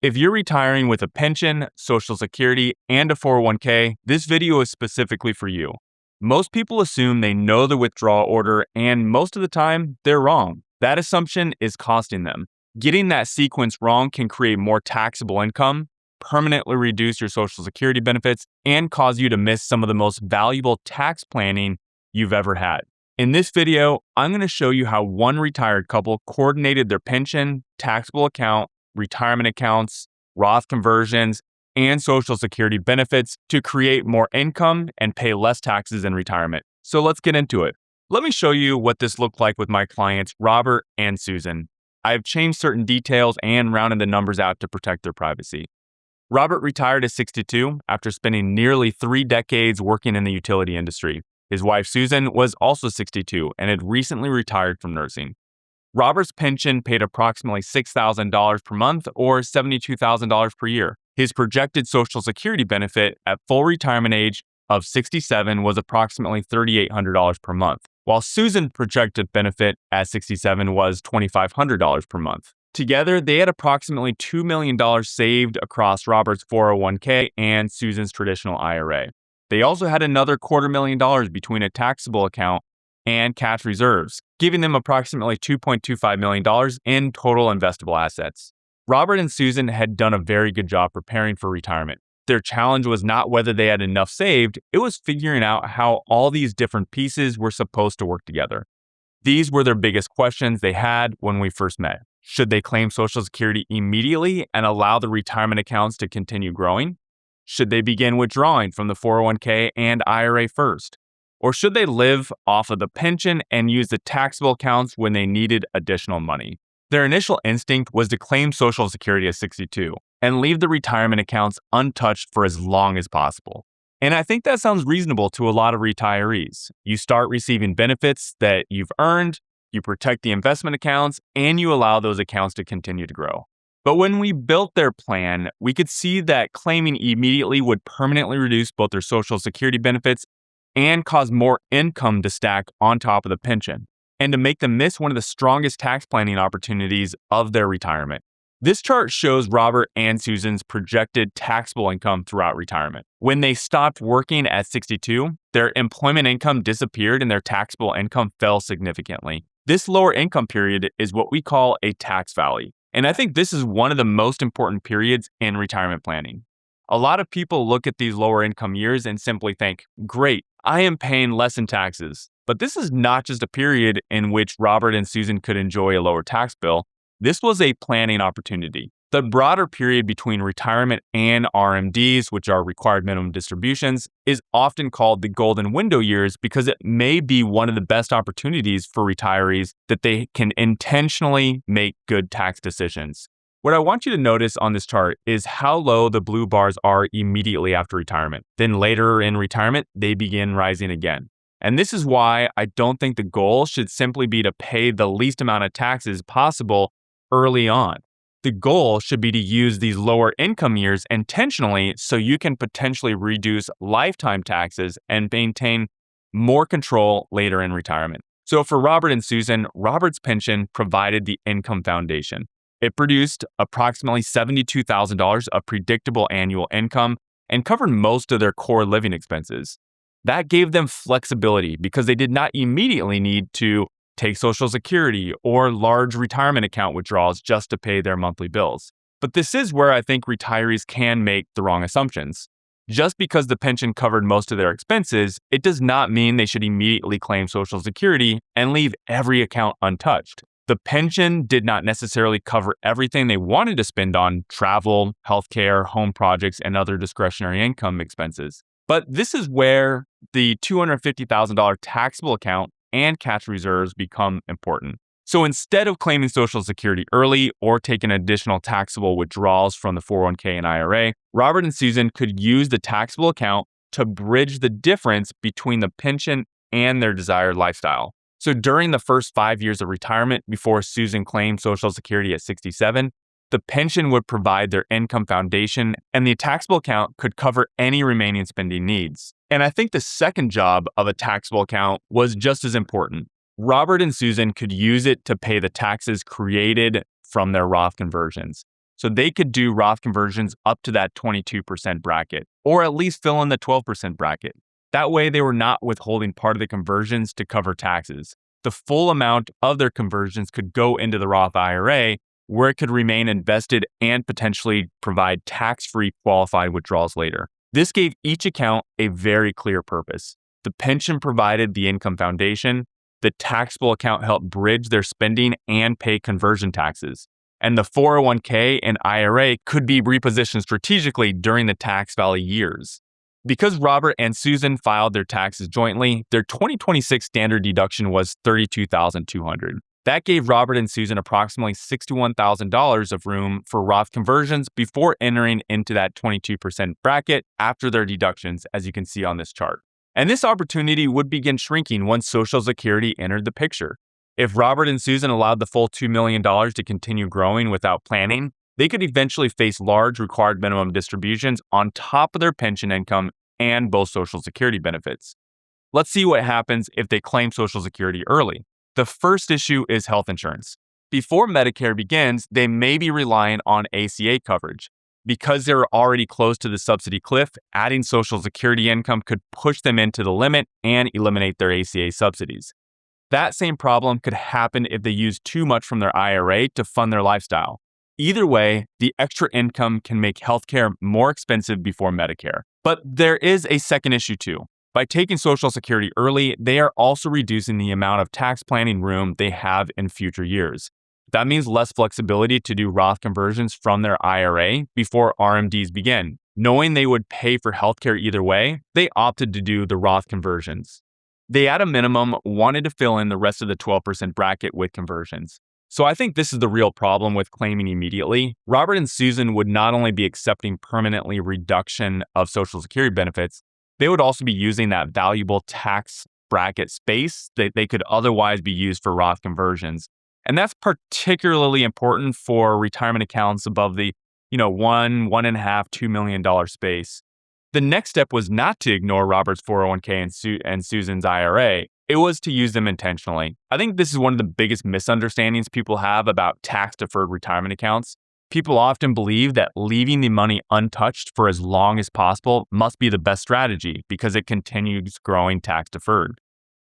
If you're retiring with a pension, Social Security, and a 401k, this video is specifically for you. Most people assume they know the withdrawal order, and most of the time, they're wrong. That assumption is costing them. Getting that sequence wrong can create more taxable income, permanently reduce your Social Security benefits, and cause you to miss some of the most valuable tax planning you've ever had. In this video, I'm going to show you how one retired couple coordinated their pension, taxable account, retirement accounts, Roth conversions, and Social Security benefits to create more income and pay less taxes in retirement. So let's get into it. Let me show you what this looked like with my clients, Robert and Susan. I've changed certain details and rounded the numbers out to protect their privacy. Robert retired at 62 after spending nearly 3 decades working in the utility industry. His wife, Susan, was also 62 and had recently retired from nursing. Robert's pension paid approximately $6,000 per month or $72,000 per year. His projected Social Security benefit at full retirement age of 67 was approximately $3,800 per month, while Susan's projected benefit at 67 was $2,500 per month. Together, they had approximately $2 million saved across Robert's 401k and Susan's traditional IRA. They also had another $250,000 between a taxable account and cash reserves, giving them approximately $2.25 million in total investable assets. Robert and Susan had done a very good job preparing for retirement. Their challenge was not whether they had enough saved, it was figuring out how all these different pieces were supposed to work together. These were their biggest questions they had when we first met. Should they claim Social Security immediately and allow the retirement accounts to continue growing? Should they begin withdrawing from the 401k and IRA first? Or should they live off of the pension and use the taxable accounts when they needed additional money? Their initial instinct was to claim Social Security at 62 and leave the retirement accounts untouched for as long as possible. And I think that sounds reasonable to a lot of retirees. You start receiving benefits that you've earned, you protect the investment accounts, and you allow those accounts to continue to grow. But when we built their plan, we could see that claiming immediately would permanently reduce both their Social Security benefits and cause more income to stack on top of the pension, and to make them miss one of the strongest tax planning opportunities of their retirement. This chart shows Robert and Susan's projected taxable income throughout retirement. When they stopped working at 62, their employment income disappeared and their taxable income fell significantly. This lower income period is what we call a tax valley. And I think this is one of the most important periods in retirement planning. A lot of people look at these lower income years and simply think, great, I am paying less in taxes. But this is not just a period in which Robert and Susan could enjoy a lower tax bill. This was a planning opportunity. The broader period between retirement and RMDs, which are required minimum distributions, is often called the golden window years because it may be one of the best opportunities for retirees that they can intentionally make good tax decisions. What I want you to notice on this chart is how low the blue bars are immediately after retirement. Then later in retirement, they begin rising again. And this is why I don't think the goal should simply be to pay the least amount of taxes possible early on. The goal should be to use these lower income years intentionally so you can potentially reduce lifetime taxes and maintain more control later in retirement. So for Robert and Susan, Robert's pension provided the income foundation. It produced approximately $72,000 of predictable annual income and covered most of their core living expenses. That gave them flexibility because they did not immediately need to take Social Security or large retirement account withdrawals just to pay their monthly bills. But this is where I think retirees can make the wrong assumptions. Just because the pension covered most of their expenses, it does not mean they should immediately claim Social Security and leave every account untouched. The pension did not necessarily cover everything they wanted to spend on travel, healthcare, home projects, and other discretionary income expenses. But this is where the $250,000 taxable account and cash reserves become important. So instead of claiming Social Security early or taking additional taxable withdrawals from the 401k and IRA, Robert and Susan could use the taxable account to bridge the difference between the pension and their desired lifestyle. So during the first 5 years of retirement before Susan claimed Social Security at 67, the pension would provide their income foundation and the taxable account could cover any remaining spending needs. And I think the second job of a taxable account was just as important. Robert and Susan could use it to pay the taxes created from their Roth conversions. So they could do Roth conversions up to that 22% bracket, or at least fill in the 12% bracket. That way, they were not withholding part of the conversions to cover taxes. The full amount of their conversions could go into the Roth IRA, where it could remain invested and potentially provide tax-free qualified withdrawals later. This gave each account a very clear purpose. The pension provided the income foundation, the taxable account helped bridge their spending and pay conversion taxes, and the 401k and IRA could be repositioned strategically during the tax valley years. Because Robert and Susan filed their taxes jointly, their 2026 standard deduction was $32,200. That gave Robert and Susan approximately $61,000 of room for Roth conversions before entering into that 22% bracket after their deductions, as you can see on this chart. And this opportunity would begin shrinking once Social Security entered the picture. If Robert and Susan allowed the full $2 million to continue growing without planning, they could eventually face large required minimum distributions on top of their pension income and both Social Security benefits. Let's see what happens if they claim Social Security early. The first issue is health insurance. Before Medicare begins, they may be relying on ACA coverage. Because they're already close to the subsidy cliff, adding Social Security income could push them into the limit and eliminate their ACA subsidies. That same problem could happen if they use too much from their IRA to fund their lifestyle. Either way, the extra income can make healthcare more expensive before Medicare. But there is a second issue too. By taking Social Security early, they are also reducing the amount of tax planning room they have in future years. That means less flexibility to do Roth conversions from their IRA before RMDs begin. Knowing they would pay for healthcare either way, they opted to do the Roth conversions. They, at a minimum, wanted to fill in the rest of the 12% bracket with conversions. So I think this is the real problem with claiming immediately. Robert and Susan would not only be accepting permanently reduction of Social Security benefits, they would also be using that valuable tax bracket space that they could otherwise be used for Roth conversions. And that's particularly important for retirement accounts above the, $1.5, $2 million space. The next step was not to ignore Robert's 401k and Susan's IRA. It was to use them intentionally. I think this is one of the biggest misunderstandings people have about tax-deferred retirement accounts. People often believe that leaving the money untouched for as long as possible must be the best strategy because it continues growing tax-deferred.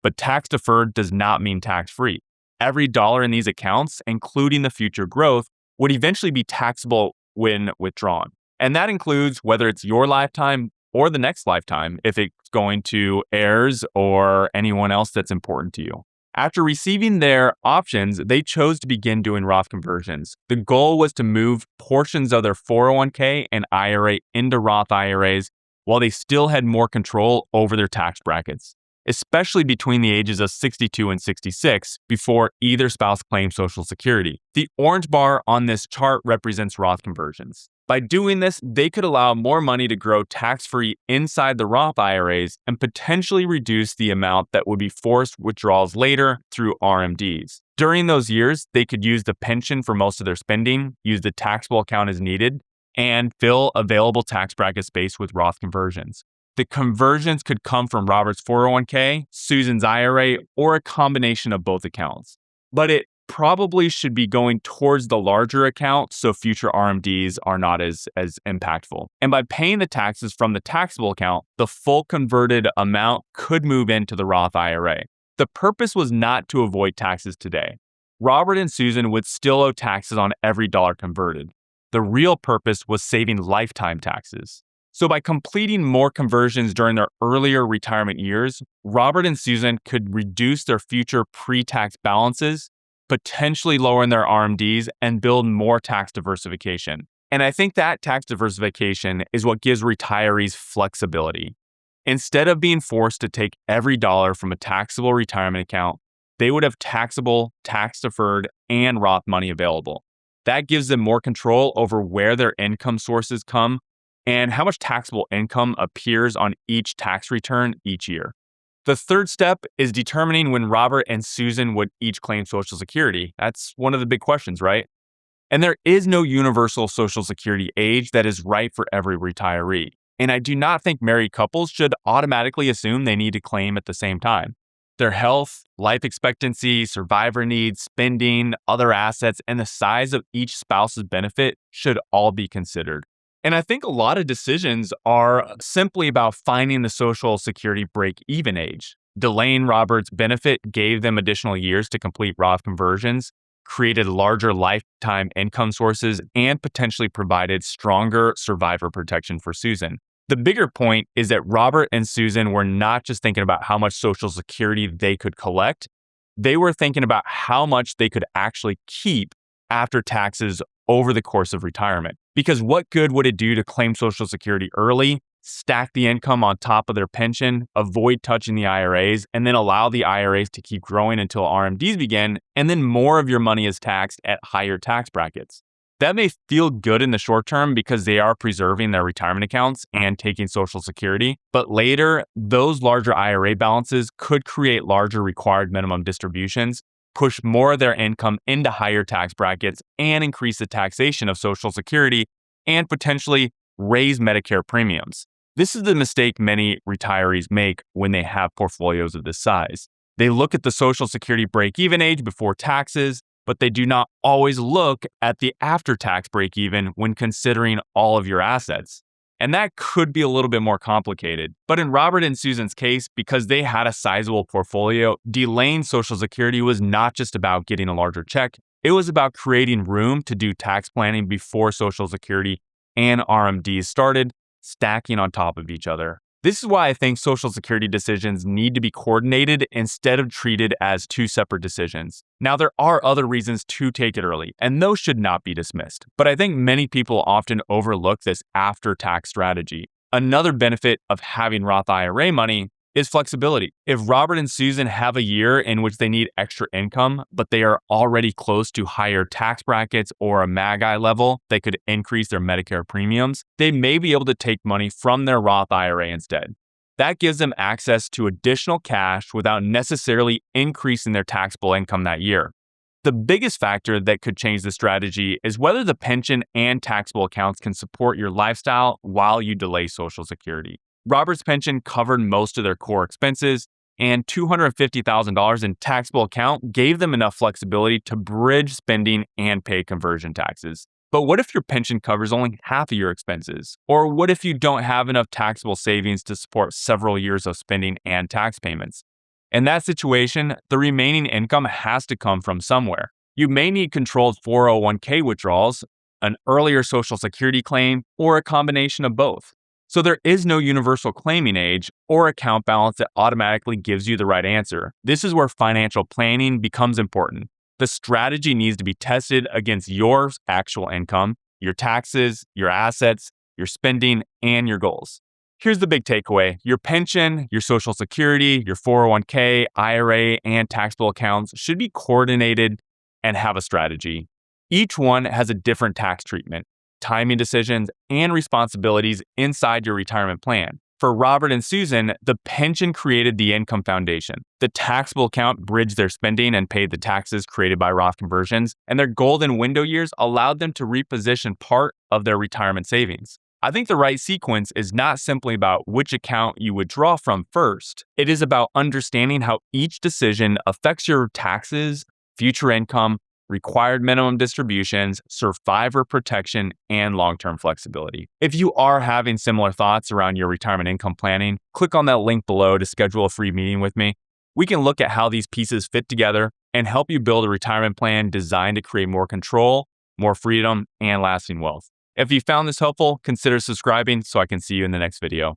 But tax-deferred does not mean tax-free. Every dollar in these accounts, including the future growth, would eventually be taxable when withdrawn. And that includes whether it's your lifetime or the next lifetime, if it's going to heirs or anyone else that's important to you. After receiving their options, they chose to begin doing Roth conversions. The goal was to move portions of their 401k and IRA into Roth IRAs while they still had more control over their tax brackets, especially between the ages of 62 and 66 before either spouse claimed Social Security. The orange bar on this chart represents Roth conversions. By doing this, they could allow more money to grow tax-free inside the Roth IRAs and potentially reduce the amount that would be forced withdrawals later through RMDs. During those years, they could use the pension for most of their spending, use the taxable account as needed, and fill available tax bracket space with Roth conversions. The conversions could come from Robert's 401k, Susan's IRA, or a combination of both accounts. But it probably should be going towards the larger account so future RMDs are not as impactful. And by paying the taxes from the taxable account, the full converted amount could move into the Roth IRA. The purpose was not to avoid taxes today. Robert and Susan would still owe taxes on every dollar converted. The real purpose was saving lifetime taxes. So by completing more conversions during their earlier retirement years, Robert and Susan could reduce their future pre-tax balances, potentially lowering their RMDs and build more tax diversification. And I think that tax diversification is what gives retirees flexibility. Instead of being forced to take every dollar from a taxable retirement account, they would have taxable, tax-deferred, and Roth money available. That gives them more control over where their income sources come and how much taxable income appears on each tax return each year. The third step is determining when Robert and Susan would each claim Social Security. That's one of the big questions, right? And there is no universal Social Security age that is right for every retiree. And I do not think married couples should automatically assume they need to claim at the same time. Their health, life expectancy, survivor needs, spending, other assets, and the size of each spouse's benefit should all be considered. And I think a lot of decisions are simply about finding the Social Security break-even age. Delaying Robert's benefit gave them additional years to complete Roth conversions, created larger lifetime income sources, and potentially provided stronger survivor protection for Susan. The bigger point is that Robert and Susan were not just thinking about how much Social Security they could collect, they were thinking about how much they could actually keep after taxes over the course of retirement. Because what good would it do to claim Social Security early, stack the income on top of their pension, avoid touching the IRAs, and then allow the IRAs to keep growing until RMDs begin, and then more of your money is taxed at higher tax brackets? That may feel good in the short term because they are preserving their retirement accounts and taking Social Security, but later, those larger IRA balances could create larger required minimum distributions, push more of their income into higher tax brackets, and increase the taxation of Social Security, and potentially raise Medicare premiums. This is the mistake many retirees make when they have portfolios of this size. They look at the Social Security break-even age before taxes, but they do not always look at the after-tax break-even when considering all of your assets. And that could be a little bit more complicated. But in Robert and Susan's case, because they had a sizable portfolio, delaying Social Security was not just about getting a larger check. It was about creating room to do tax planning before Social Security and RMDs started, stacking on top of each other. This is why I think Social Security decisions need to be coordinated instead of treated as two separate decisions. Now, there are other reasons to take it early, and those should not be dismissed. But I think many people often overlook this after-tax strategy. Another benefit of having Roth IRA money is flexibility. If Robert and Susan have a year in which they need extra income, but they are already close to higher tax brackets or a MAGI level that could increase their Medicare premiums, they may be able to take money from their Roth IRA instead. That gives them access to additional cash without necessarily increasing their taxable income that year. The biggest factor that could change the strategy is whether the pension and taxable accounts can support your lifestyle while you delay Social Security. Robert's pension covered most of their core expenses, and $250,000 in taxable account gave them enough flexibility to bridge spending and pay conversion taxes. But what if your pension covers only half of your expenses? Or what if you don't have enough taxable savings to support several years of spending and tax payments? In that situation, the remaining income has to come from somewhere. You may need controlled 401k withdrawals, an earlier Social Security claim, or a combination of both. So there is no universal claiming age or account balance that automatically gives you the right answer. This is where financial planning becomes important. The strategy needs to be tested against your actual income, your taxes, your assets, your spending, and your goals. Here's the big takeaway. Your pension, your Social Security, your 401k, IRA, and taxable accounts should be coordinated and have a strategy. Each one has a different tax treatment, timing decisions, and responsibilities inside your retirement plan. For Robert and Susan, the pension created the income foundation. The taxable account bridged their spending and paid the taxes created by Roth conversions, and their golden window years allowed them to reposition part of their retirement savings. I think the right sequence is not simply about which account you would draw from first. It is about understanding how each decision affects your taxes, future income, required minimum distributions, survivor protection, and long-term flexibility. If you are having similar thoughts around your retirement income planning, click on that link below to schedule a free meeting with me. We can look at how these pieces fit together and help you build a retirement plan designed to create more control, more freedom, and lasting wealth. If you found this helpful, consider subscribing so I can see you in the next video.